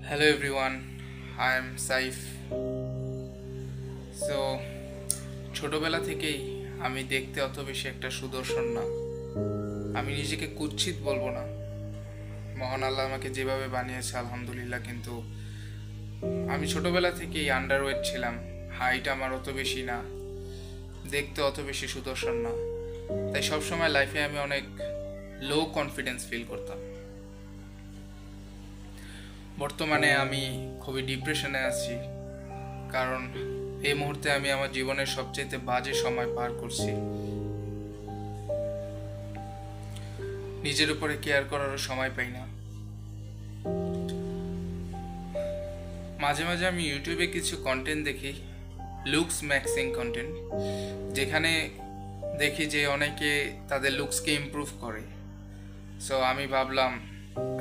Hello everyone, I am Saif. So ছোটবেলা থেকেই আমি দেখতে অত বেশি একটা সুদর্শন না। আমি নিজেকে কুৎসিত বলবো না, মহান আল্লাহ আমাকে যেভাবে বানিয়েছে আলহামদুলিল্লাহ, কিন্তু আমি ছোটবেলা থেকেই আন্ডারওয়েট ছিলাম। হাইট আমার অত বেশি না, দেখতে অত বেশি সুদর্শন না, তাই সবসময় লাইফে আমি অনেক লো কনফিডেন্স ফিল করতাম। বর্তমানে আমি খুবই ডিপ্রেশনে আছি, কারণ এই মুহূর্তে আমি আমার জীবনের সবচেয়ে বাজে সময় পার করছি। নিজের উপরে কেয়ার করারও সময় পাই না। মাঝে মাঝে আমি ইউটিউবে কিছু কন্টেন্ট দেখি, লুকস ম্যাক্সিং কন্টেন্ট, যেখানে দেখি যে অনেকে তাদের লুকসকে ইমপ্রুভ করে। সো আমি ভাবলাম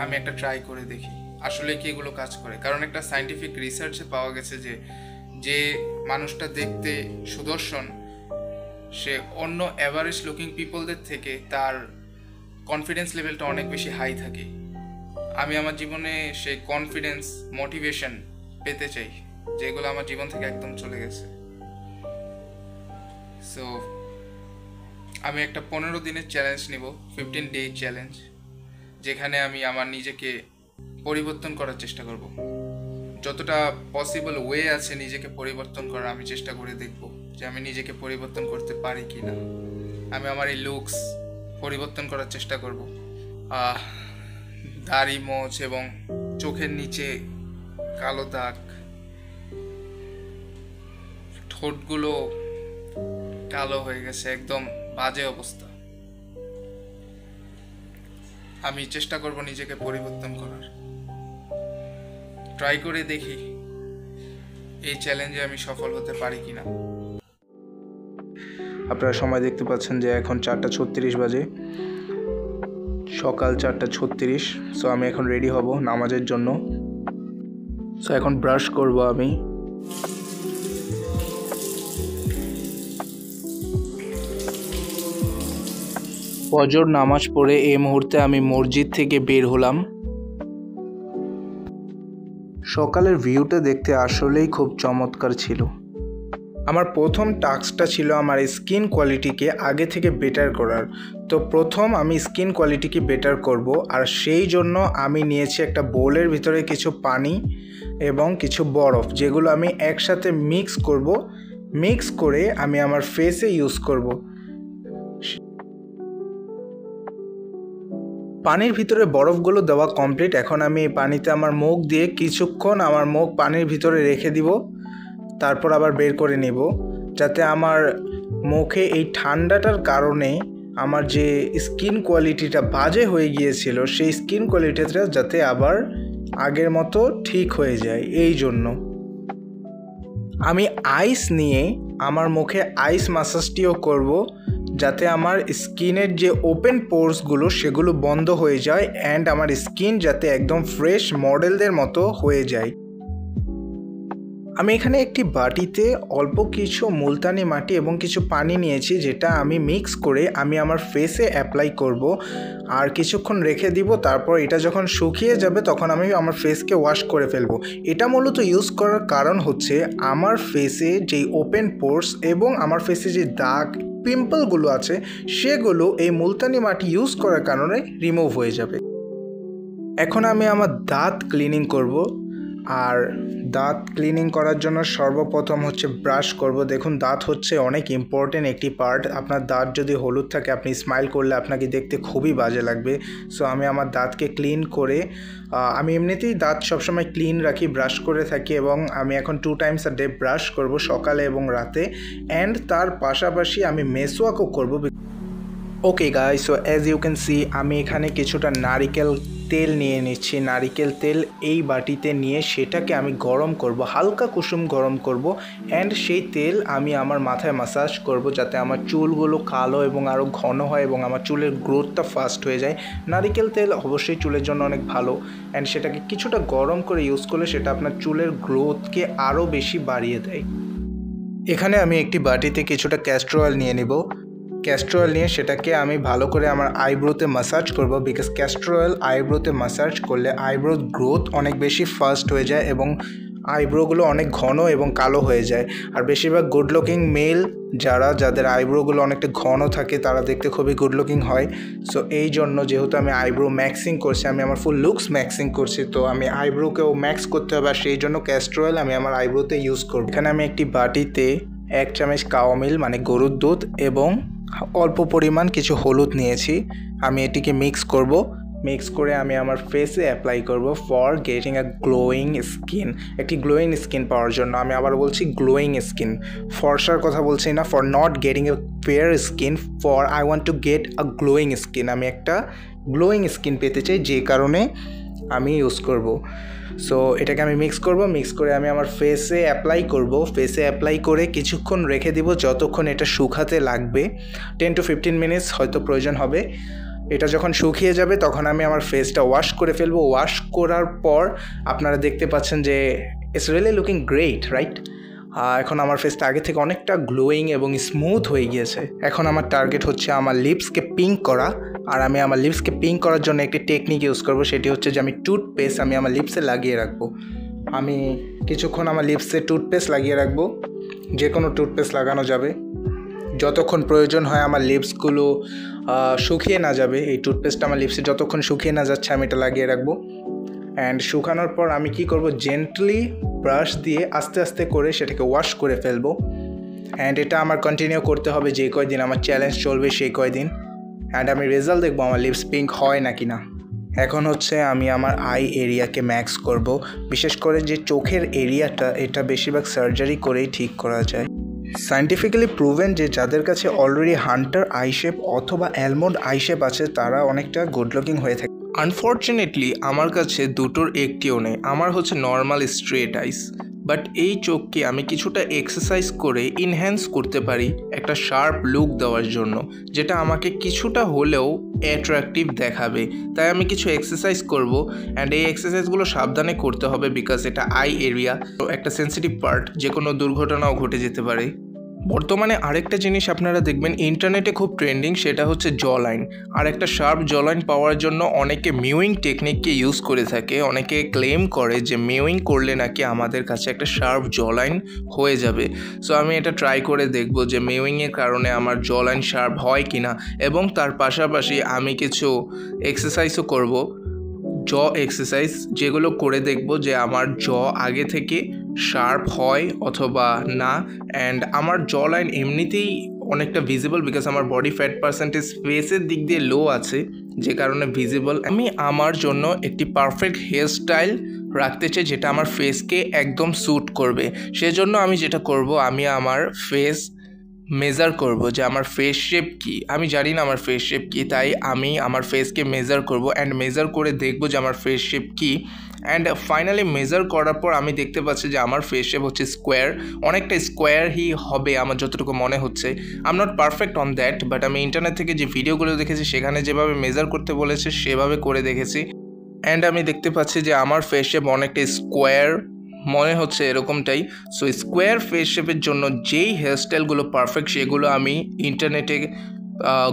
আমি একটা ট্রাই করে দেখি আসলে কি এগুলো কাজ করে, কারণ একটা সায়েন্টিফিক রিসার্চে পাওয়া গেছে যে যে মানুষটা দেখতে সুদর্শন সে অন্য অ্যাভারেজ লুকিং পিপলদের থেকে তার কনফিডেন্স লেভেলটা অনেক বেশি হাই থাকে। আমি আমার জীবনে সেই কনফিডেন্স মোটিভেশন পেতে চাই, যেগুলো আমার জীবন থেকে একদম চলে গেছে। সো আমি একটা 15 দিনের চ্যালেঞ্জ নিব, 15 ডে চ্যালেঞ্জ, যেখানে আমি আমার নিজেকে পরিবর্তন করার চেষ্টা করব। যতটা পসিবল ওয়ে আছে নিজেকে পরিবর্তন করার, আমি চেষ্টা করে দেখব যে আমি নিজেকে পরিবর্তন করতে পারি কি না। আমি আমার এই লুকস পরিবর্তন করার চেষ্টা করব। দাড়ি মোচ এবং চোখের নিচে কালো দাগ, ঠোঁটগুলো কালো হয়ে গেছে, একদম বাজে অবস্থা। আমি চেষ্টা করব নিজেকে পরিবর্তন করার, ট্রাই করে দেখি এই চ্যালেঞ্জে আমি সফল হতে পারি কিনা। আপনারা সময় দেখতে পাচ্ছেন যে এখন 4:36 বাজে, সকাল 4:36। সো আমি এখন রেডি হব নামাজের জন্য। সো এখন ব্রাশ করব আমি। ফজর নামাজ পড়ে এই মুহূর্তে আমি মসজিদ থেকে বের হলাম। সকালের ভিউটা দেখতে আসলেই খুব চমৎকার ছিল। আমার প্রথম টাস্কটা ছিল আমার স্কিন কোয়ালিটিকে আগে থেকে বেটার করার। তো প্রথম আমি স্কিন কোয়ালিটিকে বেটার করব, আর সেই জন্য আমি নিয়েছি একটা বোলের ভিতরে কিছু পানি এবং কিছু বরফ, যেগুলো আমি একসাথে মিক্স করে আমি আমার ফেসে ইউজ করব। পানির ভিতরে বরফগুলো দেওয়া কমপ্লিট। এখন আমি এই পানিতে আমার মুখ দিয়ে কিছুক্ষণ আমার মুখ পানির ভিতরে রেখে দিব, তারপর আবার বের করে নিব, যাতে আমার মুখে এই ঠান্ডাটার কারণে আমার যে স্কিন কোয়ালিটিটা বাজে হয়ে গিয়েছিল সেই স্কিন কোয়ালিটিটা যাতে আবার আগের মতো ঠিক হয়ে যায়। এই জন্য আমি আইস নিয়ে আমার মুখে আইস ম্যাসাজটিও করব, যাতে আমার স্কিনের যে ওপেন পোরসগুলো সেগুলো বন্ধ হয়ে যায় অ্যান্ড আমার স্কিন যাতে একদম ফ্রেশ মডেলদের মতো হয়ে যায়। আমি এখানে একটি বাটিতে অল্প কিছু মুলতানি মাটি এবং কিছু পানি নিয়েছি, যেটা আমি মিক্স করে আমি আমার ফেসে অ্যাপ্লাই করব আর কিছুক্ষণ রেখে দিব। তারপর এটা যখন শুকিয়ে যাবে তখন আমি আমার ফেসকে ওয়াশ করে ফেলবো। এটা মূলত ইউজ করার কারণ হচ্ছে আমার ফেসে যেই ওপেন পোরস এবং আমার ফেসে যে দাগ পিম্পলগুলো আছে সেগুলো এই মুলতানি মাটি ইউজ করার কারণে রিমুভ হয়ে যাবে। এখন আমি আমার দাঁত ক্লিনিং করব, আর দাঁত ক্লিনিং করার জন্য সর্বপ্রথম হচ্ছে ব্রাশ করব। দেখুন, দাঁত হচ্ছে অনেক ইম্পর্টেন্ট একটি পার্ট। আপনার দাঁত যদি হলুদ থাকে আপনি স্মাইল করলে আপনাকে দেখতে খুবই বাজে লাগবে। সো আমি আমার দাঁতকে ক্লিন করে, আমি এমনিতেই দাঁত সবসময় ক্লিন রাখি, ব্রাশ করে থাকি, এবং আমি এখন 2 টাইমস আ ডে ব্রাশ করব, সকালে এবং রাতে। অ্যান্ড তার পাশাপাশি আমি মেসওয়াকও করব। Okay guys, so as you can see আমি এখানে কিছুটা নারিকেল তেল নিয়ে নিচ্ছি। নারিকেল তেল এই বাটিতে নিয়ে সেটাকে আমি গরম করব, হালকা কুসুম গরম করব, অ্যান্ড সেই তেল আমি আমার মাথায় ম্যাসাজ করব, যাতে আমার চুলগুলো কালো এবং আরও ঘন হয় এবং আমার চুলের গ্রোথটা ফাস্ট হয়ে যায়। নারিকেল তেল অবশ্যই চুলের জন্য অনেক ভালো, অ্যান্ড সেটাকে কিছুটা গরম করে ইউজ করলে সেটা আপনার চুলের গ্রোথকে আরও বেশি বাড়িয়ে দেয়। এখানে আমি একটি বাটিতে কিছুটা ক্যাস্টর অয়েল নিয়ে নেব। ক্যাস্টর অয়েল নিয়ে সেটাকে আমি ভালো করে আমার আইব্রোতে ম্যাসাজ করব, বিকজ ক্যাস্টর অয়েল আইব্রোতে ম্যাসাজ করলে আইব্রো গ্রোথ অনেক বেশি ফাস্ট হয়ে যায় এবং আইব্রোগুলো অনেক ঘন এবং কালো হয়ে যায়। আর বেশিরভাগ গুড লুকিং মেল যাদের আইব্রোগুলো অনেকটা ঘন থাকে তারা দেখতে খুবই গুড লুকিং হয়। সো এই জন্য যেহেতু আমি আইব্রো ম্যাক্সিং করছি, আমি আমার ফুল লুকস ম্যাক্সিং করছি, তো আমি আইব্রোকেও ম্যাক্স করতে হবে, আর সেই জন্য ক্যাস্টর অয়েল আমি আমার আইব্রোতে ইউজ করব। এখানে আমি একটি বাটিতে 1 চামচ কাওয়া মিল মানে গরুর দুধ এবং অল্প পরিমাণ কিছু হলুদ নিয়েছি। আমি এটিকে মিক্স করে আমি আমার ফেসে অ্যাপ্লাই করব for getting a glowing skin, একটি গ্লোয়িং স্কিন পাওয়ার জন্য। আমি আবার বলছি গ্লোয়িং স্কিন, ফর্সার কথা বলছি না, for not getting a fair skin, for I want to get a glowing skin. আমি একটা গ্লোয়িং স্কিন পেতে চাই, যে কারণে আমি ইউজ করব। সো এটাকে আমি মিক্স করে আমি আমার ফেসে অ্যাপ্লাই করে কিছুক্ষণ রেখে দিব, যতক্ষণ এটা শুকাতে লাগবে। 10 to 15 মিনিটস হয়তো প্রয়োজন হবে। এটা যখন শুকিয়ে যাবে তখন আমি আমার ফেসটা ওয়াশ করে ফেলবো। ওয়াশ করার পর আপনারা দেখতে পাচ্ছেন যে it's really looking great, right? এখন আমার ফেসটা আগে থেকে অনেকটা গ্লোয়িং এবং স্মুথ হয়ে গিয়েছে। এখন আমার টার্গেট হচ্ছে আমার লিপসকে পিঙ্ক করা, আর আমি আমার লিপসকে পিঙ্ক করার জন্য একটি টেকনিক ইউজ করব। সেটি হচ্ছে যে আমি টুথপেস্ট আমি আমার লিপসে লাগিয়ে রাখবো। আমি কিছুক্ষণ আমার লিপসে টুথপেস্ট লাগিয়ে রাখবো, যে কোনো টুথপেস্ট লাগানো যাবে। যতক্ষণ প্রয়োজন হয় আমার লিপসগুলো শুকিয়ে না যাবে, এই টুথপেস্টটা আমার লিপসে যতক্ষণ শুকিয়ে না যাচ্ছে আমি এটা লাগিয়ে রাখবো। অ্যান্ড শুকানোর পর আমি কি করব, জেন্টলি ব্রাশ দিয়ে আস্তে আস্তে করে সেটাকে ওয়াশ করে ফেলবো। অ্যান্ড এটা আমার কন্টিনিউ করতে হবে, যে কয়দিন আমার চ্যালেঞ্জ চলবে সেই কয়দিন। অ্যান্ড আমি রেজাল্ট দেখবো আমার লিপস পিঙ্ক হয় নাকি না। এখন হচ্ছে আমি আমার আই এরিয়াকে ম্যাক্স করব, বিশেষ করে যে চোখের এরিয়াটা, এটা বেশিরভাগ সার্জারি করেই ঠিক করা যায়। সায়েন্টিফিক্যালি প্রুভেন যে যাদের কাছে অলরেডি হান্টার আই শেপ অথবা অ্যালমন্ড আই শেপ আছে তারা অনেকটা গুড লুকিং হয়ে থাকে। আনফর্চুনেটলি আমার কাছে দুটোর একটিও নেই, আমার হচ্ছে নর্মাল স্ট্রেট আইস। বাট এই চোখকে আমি কিছুটা এক্সারসাইজ করে ইনহ্যান্স করতে পারি একটা শার্প লুক দেওয়ার জন্য, যেটা আমাকে কিছুটা হলেও অ্যাট্রাকটিভ দেখাবে। তাই আমি কিছু এক্সারসাইজ করব, অ্যান্ড এই এক্সারসাইজগুলো সাবধানে করতে হবে, বিকজ এটা আই এরিয়া, তো একটা সেন্সিটিভ পার্ট, যে কোনো দুর্ঘটনাও ঘটে যেতে পারে। বর্তমানে আরেকটা জিনিস আপনারা দেখবেন ইন্টারনেটে খুব ট্রেন্ডিং, সেটা হচ্ছে জ লাইন। আর একটা শার্প জ লাইন পাওয়ার জন্য অনেকে মিউইং টেকনিককে ইউজ করে থাকে। অনেকে ক্লেম করে যে মিউইং করলে নাকি আমাদের কাছে একটা শার্প জ লাইন হয়ে যাবে। সো আমি এটা ট্রাই করে দেখব যে মিউইংয়ের কারণে আমার জ লাইন শার্প হয় কি না, এবং তার পাশাপাশি আমি কিছু এক্সারসাইজও করব, জ এক্সারসাইজ, যেগুলো করে দেখব যে আমার জ আগে থেকে শার্প হয় অথবা না। অ্যান্ড আমার জ লাইন এমনিতেই অনেকটা ভিজিবল, বিকজ আমার বডি ফ্যাট পার্সেন্টেজ ফেসের দিক দিয়ে লো আছে, যে কারণে ভিজিবল। আমি আমার জন্য একটি পারফেক্ট হেয়ার স্টাইল রাখতে চাই যেটা আমার ফেসকে একদম স্যুট করবে। সেজন্য আমি যেটা করব, আমি আমার ফেস মেজার করব যে আমার ফেস শেপ কী। আমি জানি না আমার ফেস শেপ কী, তাই আমি আমার ফেসকে মেজার করব, অ্যান্ড মেজার করে দেখব যে আমার ফেস শেপ কী। অ্যান্ড ফাইনালি মেজার করার পর আমি দেখতে পাচ্ছি যে আমার ফেস শেপ হচ্ছে স্কোয়ার, অনেকটা স্কোয়ারই হবে আমার যতটুকু মনে হচ্ছে। I am not perfect on that, but আমি ইন্টারনেট থেকে যে ভিডিওগুলো দেখেছি সেখানে যেভাবে মেজার করতে বলেছে সেভাবে করে দেখেছি। অ্যান্ড আমি দেখতে পাচ্ছি যে আমার ফেস শেপ অনেকটা স্কোয়ার মনে হচ্ছে, এরকমটাই। সো স্কোয়ার ফেস শেপের জন্য যেই হেয়ারস্টাইলগুলো পারফেক্ট সেগুলো আমি ইন্টারনেটে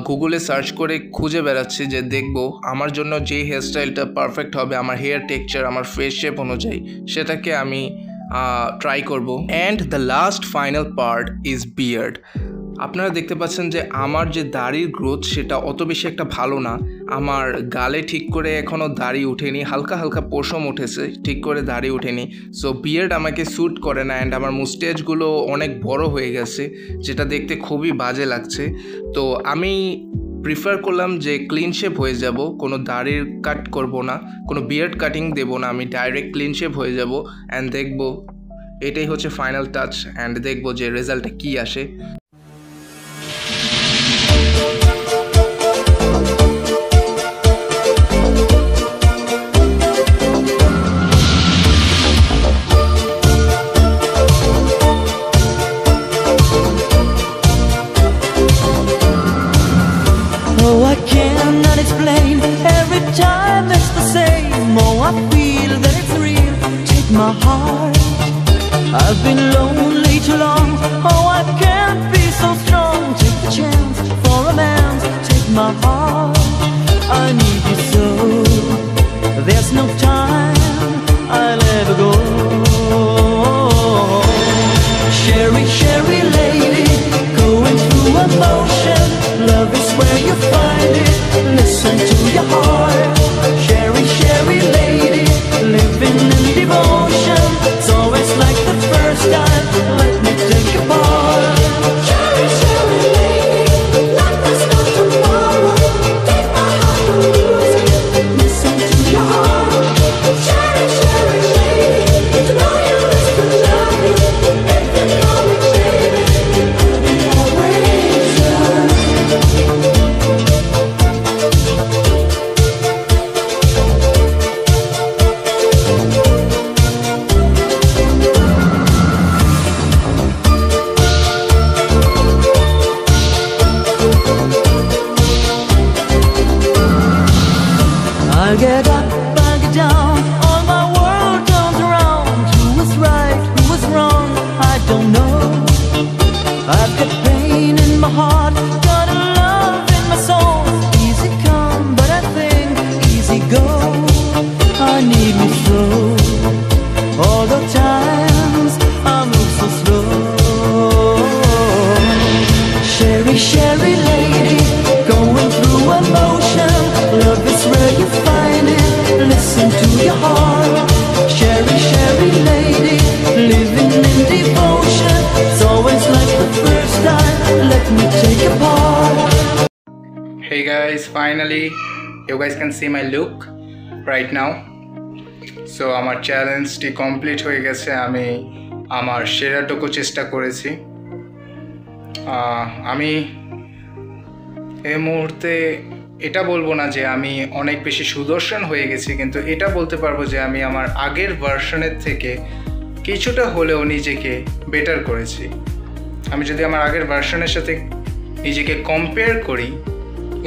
গুগলে সার্চ করে খুঁজে বেড়াচ্ছি, যে দেখব আমার জন্য যেই হেয়ারস্টাইলটা পারফেক্ট হবে আমার হেয়ার টেক্সচার, আমার ফেস শেপ অনুযায়ী, সেটাকে আমি ট্রাই করব। And the last final part is beard. আপনারা দেখতে পাচ্ছেন যে আমার যে দাড়ির গ্রোথ সেটা অত বেশি একটা ভালো না। আমার গালে ঠিক করে এখনও দাড়ি উঠেনি, হালকা হালকা পশম উঠেছে, ঠিক করে দাড়ি উঠেনি। সো বিয়ার্ড আমাকে স্যুট করে না, অ্যান্ড আমার মুস্টেচগুলো অনেক বড় হয়ে গেছে, যেটা দেখতে খুবই বাজে লাগছে। তো আমি প্রিফার করলাম যে ক্লিন শেপ হয়ে যাব, কোনো দাড়ির কাট করব না, কোনো বিয়ার্ড কাটিং দেবো না, আমি ডাইরেক্ট ক্লিন শেপ হয়ে যাব। অ্যান্ড দেখব, এটাই হচ্ছে ফাইনাল টাচ, অ্যান্ড দেখব যে রেজাল্টটা কী আসে। Oh, I cannot explain. Every time it's the same. Oh, I feel that it's real. Take my heart. I've been lonely too long. Oh, I can't be so strong. Take a chance for romance. Take my heart, I need you so. There's no time, I'll ever go. Sherry, Sherry lady, going through emotion. Love is where you find it. Listen to your heart. Sherry, Sherry lady, living in devotion. It's always like the first time. Let me take your part. Sherry, Sherry lady, like there's no tomorrow. Take my heart, don't lose it. Listen to your heart. Sherry, Sherry lady, to know you is to love you. If you know me, baby, I'll be always yours. I get up, I get down, all my world turns around. Who was right, who was wrong, I don't know. I've got pain in my heart, got a love in my soul. Easy come, but I think easy go. I need me so. All the times I move so slow. Sherry, Sherry lady, going through emotion. Love is where you find it. Listen to your heart. Sherry, Sherry lady, living in devotion. It's always like the first time. Let me take your part. Hey guys, finally you guys can see my look right now. So আমার চ্যালেঞ্জটি complete হয়ে গেছে। আমি আমার সেরাটুকু চেষ্টা করেছি। আমি এই মুহূর্তে এটা বলবো না যে আমি অনেক বেশি সুদর্শন হয়ে গেছি, কিন্তু এটা বলতে পারবো যে আমি আমার আগের ভার্সনের থেকে কিছুটা হলেও নিজেকে বেটার করেছি। আমি যদি আমার আগের ভার্সনের সাথে নিজেকে কম্পেয়ার করি,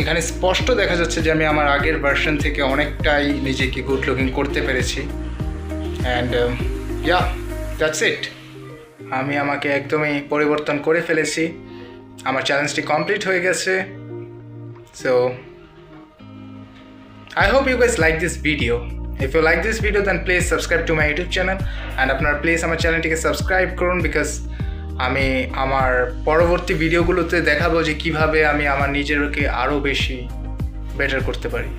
এখানে স্পষ্ট দেখা যাচ্ছে যে আমি আমার আগের ভার্সন থেকে অনেকটাই নিজেকে গুড লুকিং করতে পেরেছি। And yeah, that's it. আমি আমাকে একদমই পরিবর্তন করে ফেলেছি। আমার চ্যালেঞ্জটি কমপ্লিট হয়ে গেছে। So I hope you guys like this video. If you like this video, then please subscribe to my YouTube channel. And আপনারা প্লিজ আমার চ্যানেলটিকে সাবস্ক্রাইব করুন, বিকজ আমি আমার পরবর্তী ভিডিওগুলোতে দেখাবো যে কিভাবে আমি আমার নিজেরকে আরও বেশি বেটার করতে পারি।